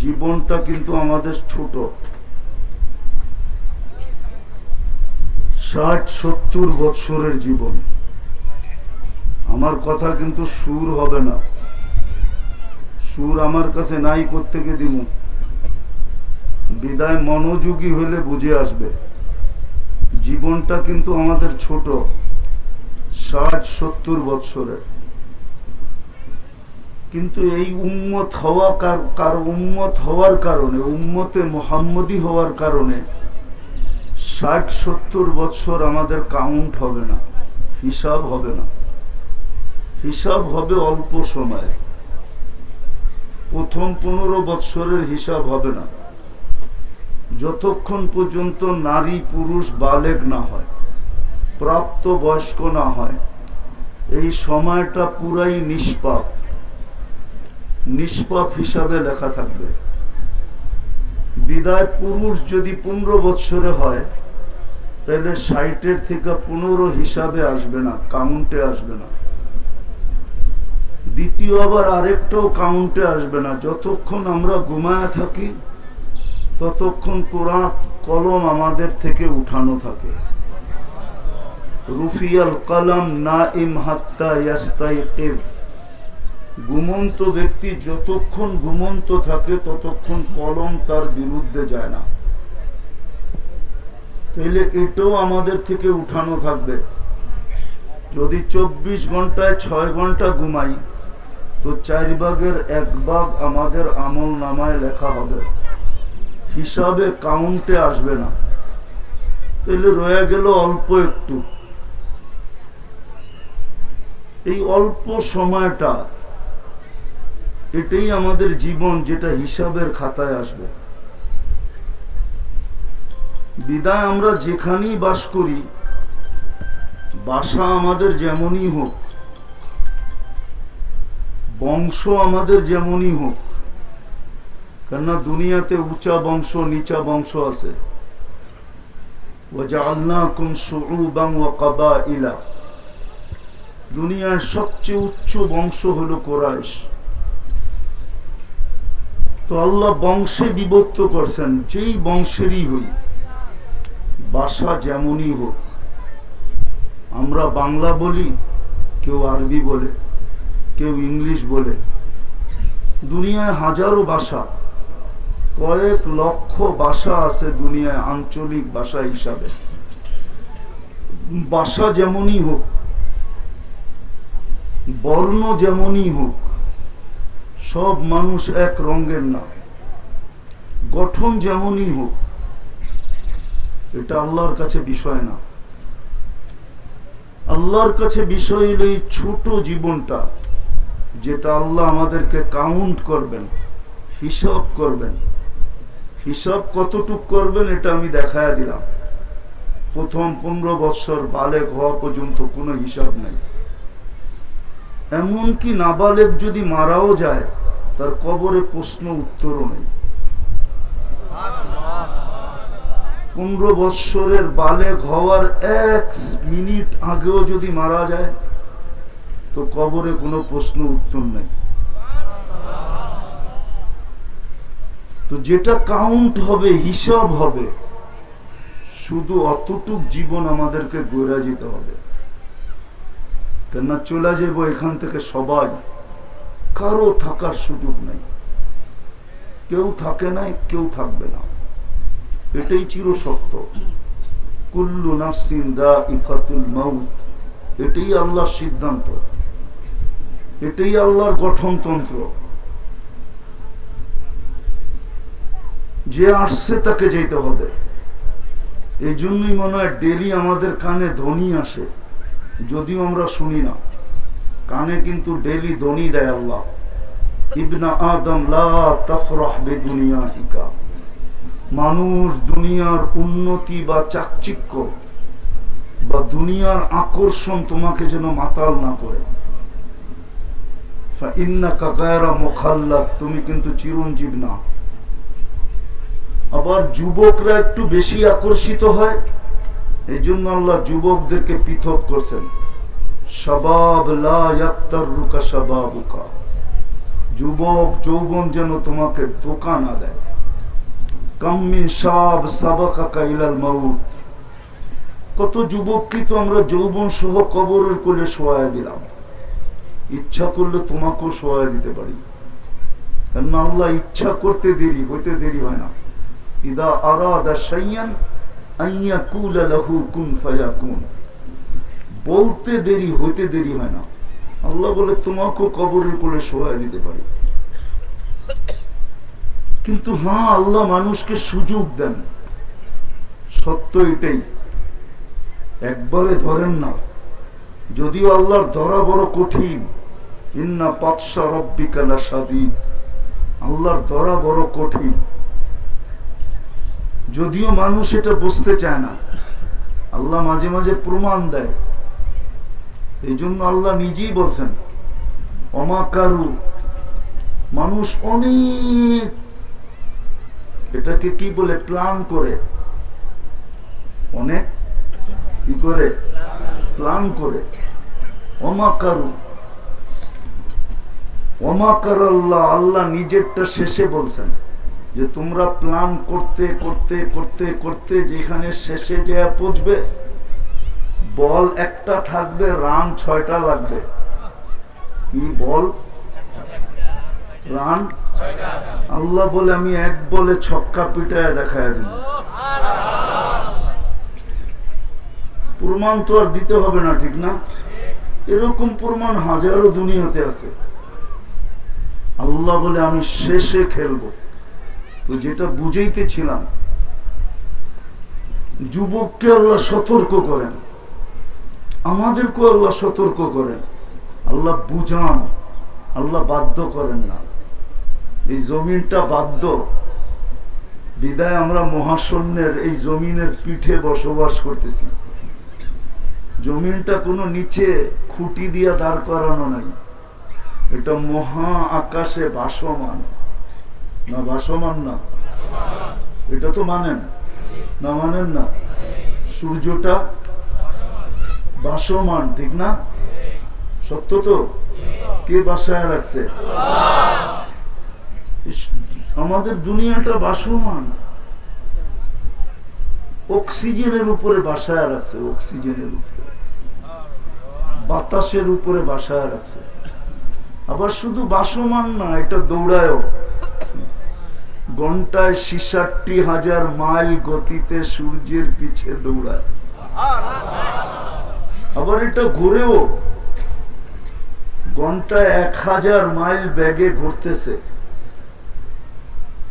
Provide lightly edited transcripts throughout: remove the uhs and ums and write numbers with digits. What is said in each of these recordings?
জীবনটা কিন্তু আমাদের ছোট, 60-70 বৎসরের জীবন। আমার কথা কিন্তু সুর হবে না, সুর আমার কাছে নাই কোত্থেকে দিব। বিদায় মনোযোগী হলে বুঝে আসবে জীবনটা কিন্তু আমাদের ছোট, 60-70 বৎসরের। কিন্তু এই উম্মত হওয়ার কারণে, উম্মতে মুহাম্মদী হওয়ার কারণে 60-70 বৎসর আমাদের কাউন্ট হবে না, হিসাব হবে না। হিসাব হবে অল্প সময়। প্রথম 15 বৎসরের হিসাব হবে না, যতক্ষণ পর্যন্ত নারী পুরুষ বালেগ না হয়, প্রাপ্ত বয়স্ক না হয়। এই সময়টা পুরাই নিষ্পাপ হিসাবে লেখা থাকবে। বিদায় পুরুষ যদি 15 বৎসরে হয়, তাহলে 60-এর থেকে 15 হিসাবে আসবে না, কাউন্টে আসবে না। দ্বিতীয় আবার আরেকটাও কাউন্টে আসবে না। যতক্ষণ আমরা ঘুমায় থাকি ততক্ষণ কোরআন কলম আমাদের থেকে উঠানো থাকে। রুফিয়াল কলম নাইম হাত্তা ইয়াস্তাইকিজ। ঘুমন্ত ব্যক্তি যতক্ষণ ঘুমন্ত থাকে ততক্ষণ কলম তার বিরুদ্ধে যায় না। তাহলে এটাও আমাদের থেকে উঠানো থাকবে। যদি 24 ঘন্টায় 6 ঘন্টা ঘুমাই, তো 4 ভাগের 1 ভাগ আমাদের আমল নামায় লেখা হবে, হিসাবে কাউন্টে আসবে না। তাহলে রয়ে গেল অল্প একটু। এই অল্প সময়টা, এটাই আমাদের জীবন, যেটা হিসাবের খাতায় আসবে। বিদায় আমরা যেখানেই বাস করি, বাসা আমাদের যেমনই হোক, বংশ আমাদের যেমনই হোক, কেননা দুনিয়াতে উঁচা বংশ নিচা বংশ আছে। ওয়াজআলনাকুম শুউবান ওয়া কাবাইলা। দুনিয়ার সবচেয়ে উচ্চ বংশ হলো কুরাইশ। তো আল্লাহ বংশে বিভক্ত করছেন, যেই বংশেরই হই, ভাষা যেমনই হোক। আমরা বাংলা বলি, কেউ আরবি বলে, কেউ ইংলিশ বলে। দুনিয়ায় হাজারো ভাষা, কয়েক লক্ষ ভাষা আছে দুনিয়ায় আঞ্চলিক ভাষা হিসাবে। ভাষা যেমনই হোক, বর্ণ যেমনই হোক, সব মানুষ এক রঙের না। গঠন যেমনই হোক, এটা আল্লাহর কাছে বিষয় না। আল্লাহর কাছে বিষয় হলো এই ছোট জীবনটা, যেটা আল্লাহ আমাদেরকে কাউন্ট করবেন, হিসাব করবেন। হিসাব কতটুক করবেন এটা আমি দেখায়া দিলাম। প্রথম 15 বৎসর বালেগ হওয়া পর্যন্ত কোনো হিসাব নাই। এমনকি নাবালেগ যদি মারাও যায়, তার কবরে প্রশ্ন উত্তরও নেই। 15 বৎসরের বালেগ হওয়ার 1 মিনিট আগেও যদি মারা যায়, তো কবরে কোনো প্রশ্ন উত্তর নেই। তো যেটা কাউন্ট হবে, হিসাব হবে, শুধু অতটুক জীবন আমাদেরকে গড়ে যেতে হবে। কেননা চলে যাব এখান থেকে সবাই, কারো থাকার সুযোগ নাই। কেউ থাকে নাই, কেউ থাকবে না, এটাই চিরসত্য। কুল্লু নাফসিন যায়িকাতুল মাউত। এটাই আল্লাহর সিদ্ধান্ত, এটাই আল্লাহর গঠনতন্ত্র। যে আসছে তাকে যেতে হবে। এই জন্যই মনে হয় ডেলি আমাদের কানে ধ্বনি আসে, যদিও আমরা শুনি না। কানে কিন্তু ডেলি ধ্বনি দেয় আল্লাহ, ইবনা আদম লা তাফরাহ বিদুনিয়াতিকা। মানুষ দুনিয়ার উন্নতি বা চাকচিক্য বা দুনিয়ার আকর্ষণ তোমাকে যেন মাতাল না করে। ফাইন্নাকা গায়রা মুখাল্লাদ। তুমি কিন্তু চিরঞ্জীব না। আবার যুবকরা একটু বেশি আকর্ষিত হয়, এই জন্য আল্লাহ যুবকদেরকে পৃথক করছেন। শাবাব লা ইয়াক্তারুকা শাবাবুকা। যুবক যৌবন যেন তোমাকে ধোঁকা না দেয়। কাম মিন শাব সাবাকাকা ইলাল মাউত, কত যুবককে তো আমরা যৌবন সহ কবরের কোলে শোয়ায় দিলাম। ইচ্ছা করলে তোমাকেও শোয়ায় দিতে পারি, কারণ আল্লাহ ইচ্ছা করতে দেরি হইতে দেরি হয় না। ইদা আরাদা শাইয়ান আন ইয়াকুলা লাহু কুন ফায়াকুন, বলতে দেরি হইতে দেরি হয় না। আল্লাহ বলে তোমাকেও কবরের কোলে শোয়ায় দিতে পারি। কিন্তু হ্যাঁ, আল্লাহ মানুষকে সুযোগ দেন, সত্য এটাই, একবারে ধরেন না। যদিও আল্লাহর ধরা বড় কঠিন, ইন্না বাতশা রাব্বিকা লাশাদীদ, আল্লাহর ধরা বড় কঠিন। যদিও মানুষ এটা বুঝতে চায় না, আল্লাহ মাঝে মাঝে প্রমাণ দেয়। এই জন্য আল্লাহ নিজেই বলছেন অমাকারু, মানুষ অনেক এটাকে কি বলে প্ল্যান করে, অনেক কি করে প্ল্যান করে। অমাকারু অমাকার আল্লাহ, আল্লাহ নিজেরটা শেষে বলছেন যে তোমরা প্ল্যান করতে করতে করতে করতে যেখানে শেষে যে পৌঁছবে, বল একটা থাকবে, রান 6টা লাগবে। কি বল? রান। আল্লাহ বলে আমি এক বলে ছক্কা পিটায় দেখায় দিব। প্রমাণ তো আর দিতে হবে না, ঠিক না? এরকম প্রমাণ হাজারো দুনিয়াতে আছে। আল্লাহ বলে আমি শেষে খেলবো। তো যেটা বুঝাইতেছিলাম, যুবককে আল্লাহ সতর্ক করেন, আমাদেরকে আল্লাহ সতর্ক করেন। আল্লাহ বুঝান, আল্লাহ বাধ্য করেন না। এই জমিনটা বাধ্য, বিদায় আমরা মহাশূন্যের এই জমিনের পিঠে বসবাস করতেছি। জমিনটা কোনো নিচে খুঁটি দিয়া দাঁড় করানো নাই, এটা মহা আকাশে ভাসমান। না ভাসমান না? এটা তো মানেন না? মানেন না? সূর্যটা ভাসমান, ঠিক না? সত্য তো? কে বাসায় রাখছে? আমাদের দুনিয়াটা ভাসমান, অক্সিজেনের উপরে বাসায় রাখছে, অক্সিজেনের উপরে, বাতাসের উপরে বাসায় রাখছে। আবার শুধু ভাসমান না, এটা দৌড়ায়ও। ঘন্টায় 66,000 মাইল গতিতে সূর্যের পিছে দৌড়ায়। আবার এটা ঘুরেও, ঘন্টায় 1000 মাইল বেগে ঘুরতেছে।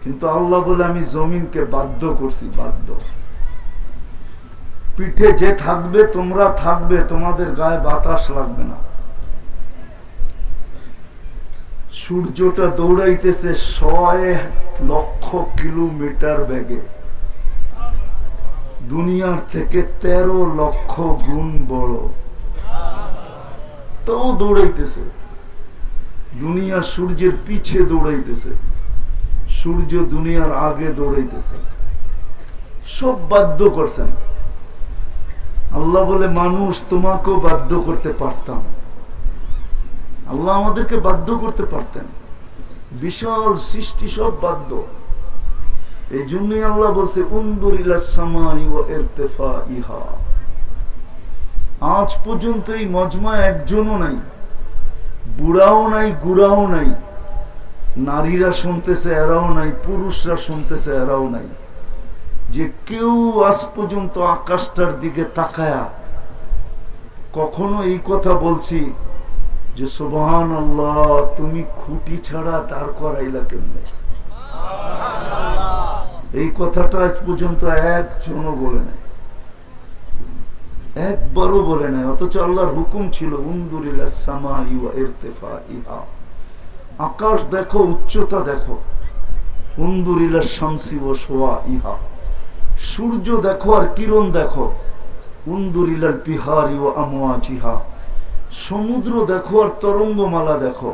কিন্তু আল্লাহ বলে আমি জমিনকে বাধ্য করছি, বাধ্য। পিঠে যে থাকবে তোমরা থাকবে, তোমাদের গায়ে বাতাস লাগবে না। সূর্যটা দৌড়াইতেছে 100,00,000 কিলোমিটার বেগে, দুনিয়ার থেকে 13 লক্ষ গুণ বড়। তাও দৌড়াইতেছে। দুনিয়া সূর্যের পিছে দৌড়াইতেছে, সূর্য দুনিয়ার আগে দৌড়াইতেছে। সব বাধ্য করছেন। আল্লাহ বলে মানুষ তোমাকেও বাধ্য করতে পারতাম। আল্লাহ আমাদেরকে বাধ্য করতে পারতেন, বিশাল সৃষ্টি সব বাধ্য। এই জন্যই আল্লাহ বলছে উনদুর ইলাস সামাই ওয়া ইরতিফাইহা। আজ পর্যন্ত এই মজমা একজনও নাই, বুড়াও নাই, গুড়াও নাই, নারীরা শুনতেছে এরাও নাই, পুরুষরা শুনতেছে এরাও নাই, যে কেউ আজ পর্যন্ত আকাশটার দিকে তাকায়া কখনো এই কথা বলছি যে সুবহানাল্লাহ, তুমি খুঁটি ছাড়া দাঁড় করাইলা কেমনে? এই কথাটা আজ পর্যন্ত একজনও বলে নাই, একবারও বলে নাই। অথচ আল্লাহর হুকুম ছিল উনদুর ইলাস সামাই ওয়া ইরতিফাইহা, আকাশ দেখো, উচ্চতা দেখো। উনদুর ইলাস শামসি ওয়া শুআইহা, সূর্য দেখো আর কিরণ দেখো। উনদুর ইলাল বিহারি ওয়া আমওয়াজিহা, সমুদ্র দেখো আর তরঙ্গমালা দেখো।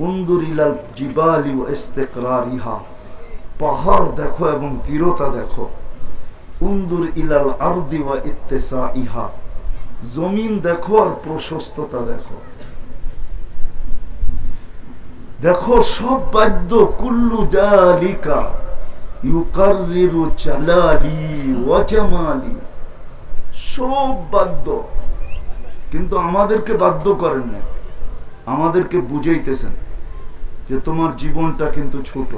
উনদুর ইলাল জিবালি ওয়া ইস্তিকরারিহা, পাহাড় দেখো এবং দৃঢ়তা দেখো। উনদুর ইলাল আরদি ওয়া ইত্তিসাইহা, জমিন দেখো আর প্রশস্ততা দেখো। দেখো সব বাদ্য কুল্লু জালিকা ইউকাররিরু জালালি ওয়া জামালি, সব বাদ্য, কিন্তু আমাদেরকে বাধ্য করেন না, আমাদেরকে বুঝাইতেছেন যে তোমার জীবনটা কিন্তু ছোট,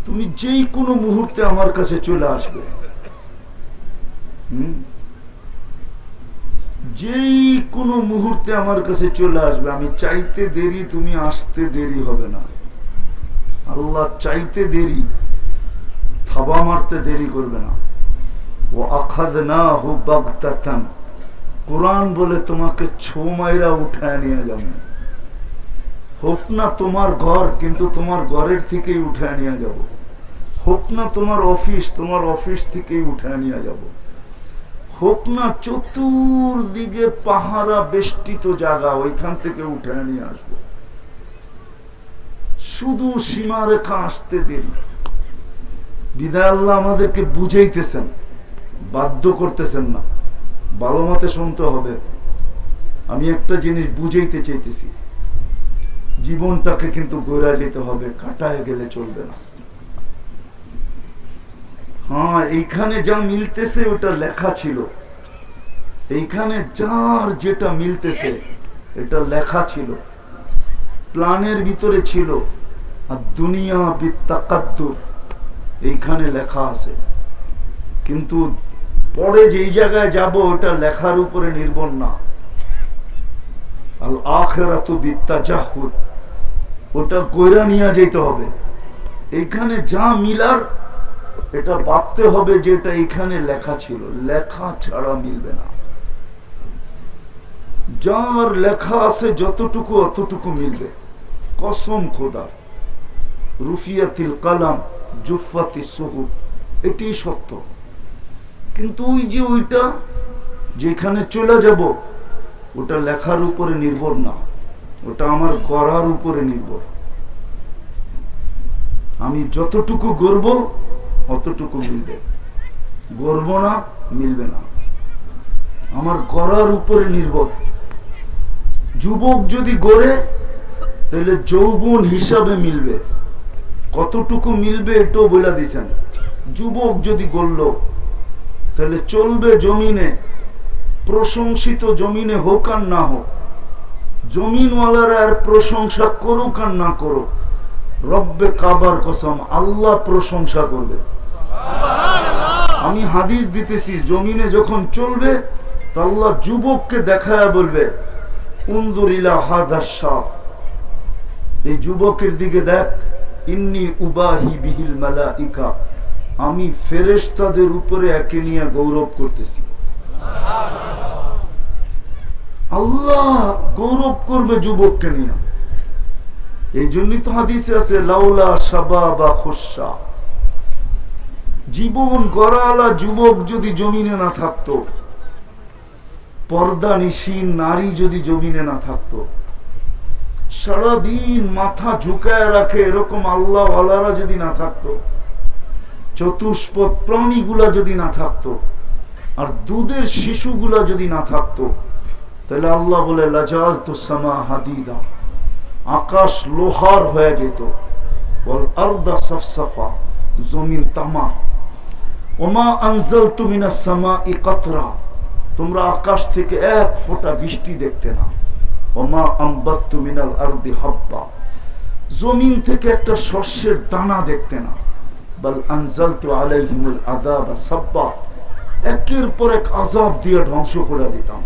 তুমি যেই কোনো মুহূর্তে আমার কাছে চলে আসবে, যেই কোনো মুহূর্তে আমার কাছে চলে আসবে, আমি চাইতে দেরি, তুমি আসতে দেরি হবে না। আল্লাহ চাইতে দেরি, থাবা মারতে দেরি করবে না। ও আখাযনাহু বাগতাতান, কোরআন বলে তোমাকে ছো মাইরা উঠায় নিয়ে যাবে, হোক না তোমার ঘর, কিন্তু তোমার ঘরের থেকেই উঠায় নিয়ে যাব, হোক না তোমার অফিস, তোমার অফিস থেকেই উঠায় নিয়ে যাব, হোক না চতুর্দিকে পাহারা বেষ্টিত জায়গা, ওইখান থেকে উঠায় নিয়ে আসব, শুধু সীমারেখা আসতে দেরি। বিদায় আল্লাহ আমাদেরকে বুঝাইতেছেন, বাধ্য করতেছেন না। ভালো মতে শুনতে হবে। আমি একটা জিনিস বুঝাইতে চাইতেছি, জীবনটাকে কিন্তু গড়া যেতে হবে, কাটায় গেলে চলবে না। হ্যাঁ, এইখানে যা মিলতেছে ওটা লেখা ছিল, এইখানে যার যেটা মিলতেছে এটা লেখা ছিল, প্ল্যানের ভিতরে ছিল। আর দুনিয়া বিত্তাকাদ্দুর এইখানে লেখা আছে, কিন্তু পরে যেই জায়গায় যাব ওটা লেখার উপরে নির্ভর না। আল আখিরাতু বিত্তাজাহুদ, ওটা কইরা নিয়ে যেতে হবে। এইখানে যা মিলার এটা ভাবতে হবে যে এটা এখানে লেখা ছিল, লেখা ছাড়া মিলবে না। যার লেখা আছে যতটুকু অতটুকু মিলবে, কসম খোদার। রুফিয়াতিল কালাম জুফাতিস সুহুব, এটি সত্য। কিন্তু ওই যে ওইটা যেখানে চলে যাব ওটা লেখার উপরে নির্ভর না, ওটা আমার গড়ার উপরে নির্ভর। আমি যতটুকু গড়ব অতটুকু মিলবে, গড়ব না মিলবে না, আমার গড়ার উপরে নির্ভর। যুবক যদি গড়ে তাহলে যৌবন হিসাবে মিলবে, কতটুকু মিলবে এটাও বলে দিছেন। যুবক যদি গড়ল তাহলে চলবে জমিনে, প্রশংসিত জমিনে হোক আর না হোক, জমিনওয়ালারা আর প্রশংসা করুক আর না করুক, রব্বে কাবার কসম আল্লাহ প্রশংসা করবে। আমি হাদিস দিতেছি, জমিনে যখন চলবে তো আল্লাহ যুবককে দেখায় বলবে, উনজুর ইলা হাযা শাব, এই যুবকের দিকে দেখ, ইন্নী উবাহি বিহিল মালাইকা, আমি ফেরেশতাদের উপরে একে নিয়ে গৌরব করতেছি। আল্লাহ গৌরব করবে যুবককে নিয়ে। এই জন্যই তো হাদিসে আছে, লাউলা শাবাবা খুশা, জীবন গড়ালা যুবক যদি জমিনে না থাকতো, পর্দা নিশীন নারী যদি জমিনে না থাকতো, সারাদিন মাথা ঝুঁকায় রাখে এরকম আল্লাহ ওয়ালারা যদি না থাকতো, চতুষ্পদ প্রাণীগুলা যদি না থাকতো, আর দুধের শিশুগুলা যদি না থাকতো, তাহলে আল্লাহ বলে লাজালতু সামা হাদিদা, আকাশ লোহার হয়ে যেত, ওয়াল আরদা সাফসাফা, জমিন তামা, ওমা আনজালতু মিনাস সামাই কাতরা, তোমরা আকাশ থেকে এক ফোঁটা বৃষ্টি দেখতে না, ওমা আম্বাততু মিনাল আরদি হাব্বা, জমিন থেকে একটা শস্যের দানা দেখতে না, বাল আনজালতু আলাইহিমুল আযাবা সাব্বা, একের পর এক আযাব দিয়ে ধ্বংস করে দিতাম।